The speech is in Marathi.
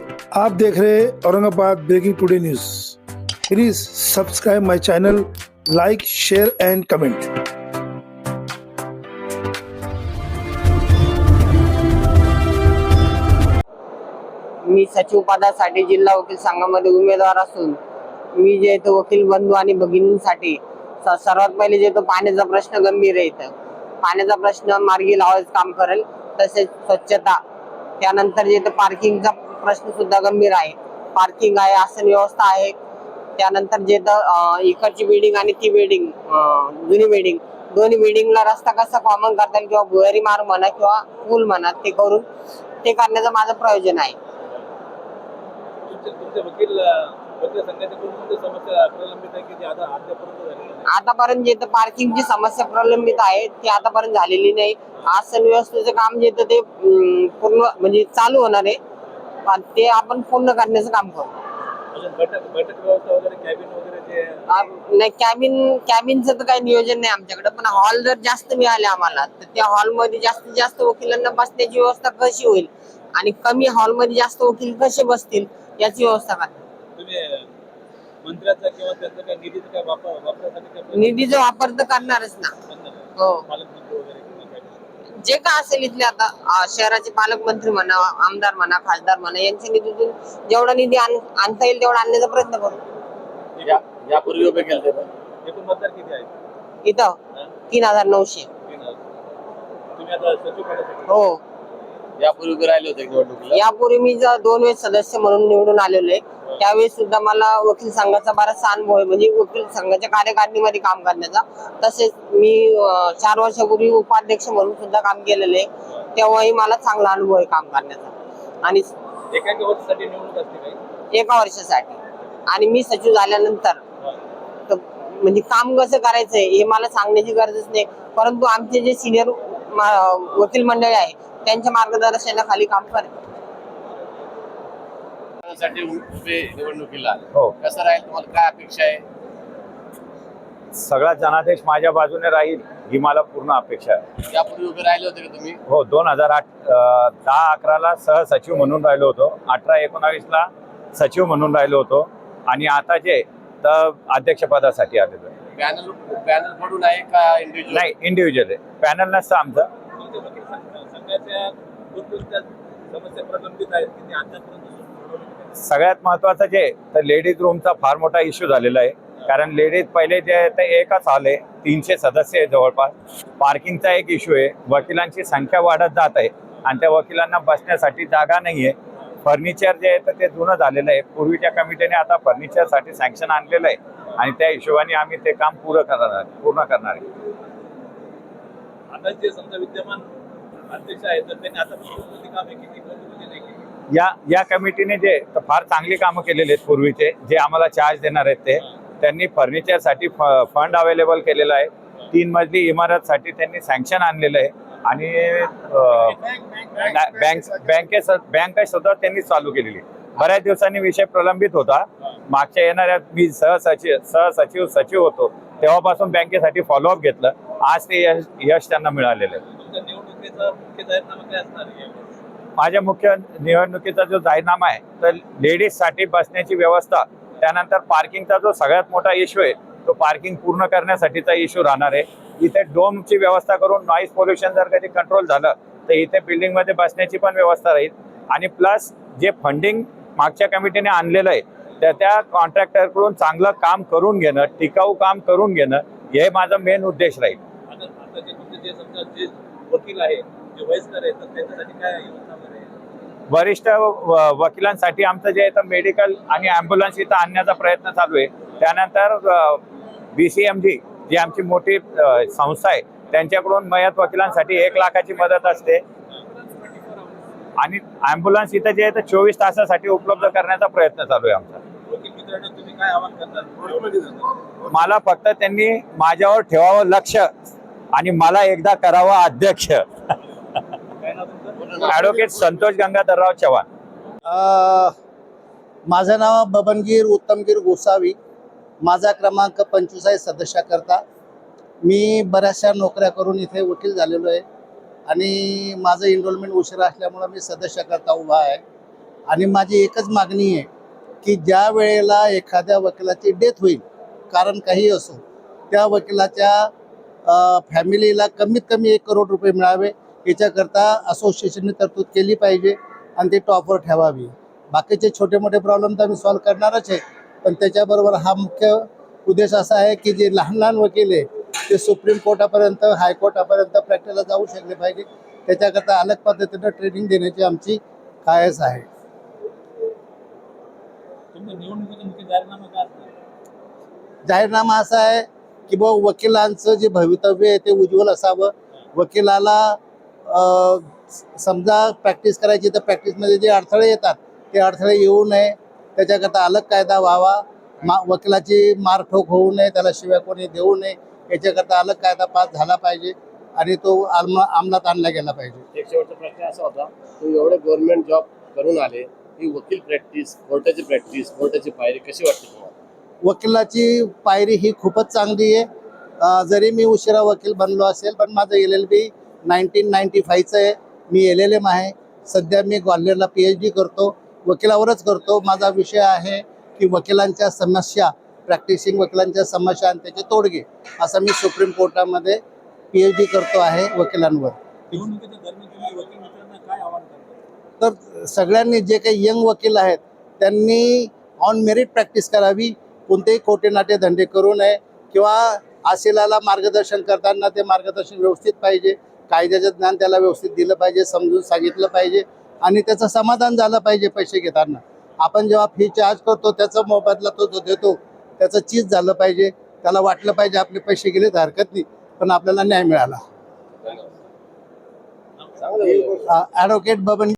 आप देख रहे हैं Aurangabad breaking today news. Please subscribe my channel, like, share and comment. मी सचिव पदासाठी जिल्हा वकील संघामध्ये उमेदवार असून मी जे तो वकील बंधू आणि भगिनींसाठी सर्वात पहिले जे तो पाण्याचा प्रश्न गंभीर आहे। इथं पाण्याचा प्रश्न मार्गी लावायचं काम करेल, तसेच स्वच्छता, त्यानंतर जे तो पार्किंगचा प्रश्न सुद्धा गंभीर आहे। पार्किंग आहे, आसन व्यवस्था आहे, त्यानंतर जे तर इकडची बिल्डिंग आणि ती बिल्डिंग जुनी बिल्डिंग दोन्ही बिल्डिंगला रस्ता कसा कॉमन करता येईल किंवा भुयारी मार्ग म्हणा किंवा पूल म्हणा ते करण्याचं माझं प्रयोजन आहे। आतापर्यंत जे पार्किंगची समस्या प्रलंबित आहे ती आतापर्यंत झालेली नाही। आसन व्यवस्थेचं काम जे ते पूर्ण म्हणजे चालू होणार आहे, ते आपण पूर्ण करण्याचं काम करू। नाही, कॅबिनचं तर काही नियोजन नाही आमच्याकडे, पण हॉल जर जास्त मिळाले आम्हाला तर त्या हॉलमध्ये जास्तीत जास्त वकिलांना बसण्याची व्यवस्था कशी होईल आणि कमी हॉलमध्ये जास्त वकील कसे बसतील याची व्यवस्था करा। निधीचा वापर तर करणारच ना। हो, जे काय असेल इथले आता शहराचे पालकमंत्री म्हणा, आमदार म्हणा, खासदार म्हणा, यांच्या निधीतून जेवढा निधी आणता येईल तेवढा आणण्याचा प्रयत्न करू। यापूर्वी उभे केले एकूण मतदार किती आहेत इथं? 3900। हो, यापूर्वी उभे राहिले होते निवडणुकीला? यापूर्वी मी 2 वेळेस सदस्य म्हणून निवडून आलेलो आहे। त्यावेळेस सुद्धा मला वकील संघाचा बराचसा अनुभव आहे, म्हणजे वकील संघाच्या कार्यकारिणीमध्ये काम करण्याचा। तसेच मी 4 वर्षापूर्वी उपाध्यक्ष म्हणून सुद्धा काम केलेलं आहे, तेव्हाही मला चांगला अनुभव आहे काम करण्याचा। आणि एका वर्षासाठी आणि मी सचिव झाल्यानंतर म्हणजे काम कसं करायचंय हे मला सांगण्याची गरजच नाही, परंतु आमचे जे सिनियर वकील मंडळी आहे त्यांच्या मार्गदर्शनाखाली काम करेल। निवडणुकीला हो, कसं राहील, तुम्हाला काय अपेक्षा आहे? सगळा जनादेश माझ्या बाजूने राहील ही मला पूर्ण अपेक्षा आहे। यापूर्वी उभे राहिले होते का तुम्ही? हो, 2008 10-11ला सहसचिव म्हणून राहिलो होतो, 18-19ला सचिव म्हणून राहिलो होतो आणि आता जे तर अध्यक्षपदासाठी आलेलो आहे। पॅनल कडून आहे का इंडिव्हिज्युअल? नाही, इंडिव्हिज्युअल आहे, पॅनल नसतं आमचं। सगळ्यात महत्वाचं जे तर लेडीज रूमचा फार मोठा इश्यू झालेला आहे, कारण लेडीज पहिले जे आहे ते एकच हॉल आहे, 300 सदस्य आहे जवळपास। पार्किंगचा एक इश्यू आहे, वकिलांची संख्या वाढत जात आहे आणि त्या वकिलांना बसण्यासाठी जागा नाही आहे। फर्निचर जे आहे तर ते जुनं झालेलं आहे, पूर्वीच्या कमिटीने आता फर्निचरसाठी सँक्शन आणलेलं आहे आणि त्या हिशोबाने आम्ही ते काम पूर्ण करणार आहे। आता जे समजा विद्यमान अध्यक्ष आहेत तर त्यांनी आता कामे किती या कमिटीने जे तर फार चांगली कामं केलेली आहेत पूर्वीचे, जे आम्हाला चार्ज देणार आहेत ते त्यांनी फर्निचरसाठी फंड अवेलेबल केलेला आहे। 3 मजली इमारतसाठी त्यांनी सँक्शन आणलेलं आहे आणि बँक सुद्धा त्यांनी चालू केलेली। बऱ्याच दिवसांनी विषय प्रलंबित होता, मागच्या येणाऱ्या मी सचिव होतो तेव्हापासून बँकेसाठी फॉलोअप घेतलं, आज ते यश त्यांना मिळालेलं आहे। माझ्या मुख्य निवडणुकीचा जो जाहीरनामा आहे तर लेडीजसाठी बसण्याची व्यवस्था, त्यानंतर पार्किंगचा जो सगळ्यात मोठा इश्यू आहे तो पार्किंग पूर्ण करण्यासाठीचा इश्यू राहणार आहे। इथे डोमची व्यवस्था करून नॉईज पोल्युशन जर कधी कंट्रोल झालं तर इथे बिल्डिंगमध्ये बसण्याची पण व्यवस्था राहील आणि प्लस जे फंडिंग मागच्या कमिटीने आणलेलं आहे त्या कॉन्ट्रॅक्टरकडून चांगलं काम करून घेणं, टिकाऊ काम करून घेणं, हे माझा मेन उद्देश राहील। वकील आहे जे वयस्कर आहेत तर त्यांच्यासाठी काय योजना वगैरे? वरिष्ठ वकिलांसाठी आमचं जे आहे तर मेडिकल आणि ॲम्ब्युलन्स इथं आणण्याचा प्रयत्न चालू आहे। त्यानंतर BCMG जी आमची मोठी संस्था आहे त्यांच्याकडून मयत वकिलांसाठी 1 लाखाची मदत असते आणि ॲम्ब्युलन्स इथं जे आहे तर 24 तासासाठी उपलब्ध करण्याचा प्रयत्न चालू आहे आमचा। तुम्ही काय आवाहन करणार? मला फक्त त्यांनी माझ्यावर ठेवावं लक्ष आणि मला एकदा करावं अध्यक्ष। ॲडव्होकेट संतोष गंगाधरराव चव्हाण। माझं नाव बबनगीर उत्तमगीर गोसावी, माझा क्रमांक 25 आहे सदस्याकरता। मी बऱ्याचशा नोकऱ्या करून इथे वकील झालेलो आहे आणि माझं एनरोलमेंट उशिरा असल्यामुळे मी सदस्याकरता उभा आहे। आणि माझी एकच मागणी आहे की ज्या वेळेला एखाद्या वकिलाची डेथ होईल, कारण काही असो, त्या वकिलाच्या फॅमिलीला कमीत कमी 1 करोड रुपये मिळावे याच्याकरता असोसिएशनने तरतूद केली पाहिजे आणि ती टॉपवर ठेवावी. बाकीचे छोटे मोठे प्रॉब्लेम तर आम्ही सॉल्व्ह करणारच आहे, पण त्याच्याबरोबर हा मुख्य उद्देश असा आहे की जे लहान लहान वकील आहे ते सुप्रीम कोर्टापर्यंत, हायकोर्टापर्यंत प्रॅक्टिसला जाऊ शकले पाहिजे. त्याच्याकरता अलग पद्धतीनं ट्रेनिंग देण्याची आमची कायस आहे. तुमचं निवडणुकीचं मुख्य जाहीरनामा काय असणार? जाहीरनामा असा आहे की वकिलांचं जे भवितव्य आहे ते उज्ज्वल असावं. वकिलाला समजा प्रॅक्टिस करायची तर प्रॅक्टिसमध्ये जे अडथळे येतात ते अडथळे येऊ नये, त्याच्याकरता अलग कायदा व्हावा. वकिलाची मारठोक होऊ नये, त्याला शिव्या कोणी देऊ नये, याच्याकरता अलग कायदा पास झाला पाहिजे आणि तो अंमलात आणला गेला पाहिजे. एक शेवटचा प्रश्न असा होता, तुम्ही एवढे गव्हर्नमेंट जॉब करून आले, ही वकील प्रॅक्टिस, कोर्टाची पायरी कशी वाटते तुम्हाला? वकिलाची पायरी ही खूपच चांगली आहे. जरी मी उशिरा वकील बनलो असेल, पण माझं LLB 1995चं आहे. मी LLM आहे. सध्या मी ग्वाल्हेरला PhD करतो, वकिलावरच करतो. माझा विषय आहे की वकिलांच्या समस्या, प्रॅक्टिसिंग वकिलांच्या समस्या आणि त्याचे तोडगे, असं मी सुप्रीम कोर्टामध्ये PhD करतो आहे वकिलांवर. निवडणुकीच्या दरम्यान तुम्ही वकील मित्रांना काय आवाहन करता? तर सगळ्यांनी, जे काही यंग वकील आहेत त्यांनी ऑन मेरिट प्रॅक्टिस करावी. कोणतेही खोटे नाटे धंदे करू नये किंवा असेलाला मार्गदर्शन करताना ते मार्गदर्शन व्यवस्थित पाहिजे. कायद्याचं ज्ञान त्याला व्यवस्थित दिलं पाहिजे, समजून सांगितलं पाहिजे आणि त्याचं समाधान झालं पाहिजे. पैसे घेताना आपण जेव्हा फी चार्ज करतो त्याचा मोबदला तो जो देतो त्याचं चीज झालं पाहिजे. त्याला वाटलं पाहिजे आपले पैसे गेले तर हरकत नाही, पण आपल्याला न्याय मिळाला. चांगलं. ॲडव्होकेट बबन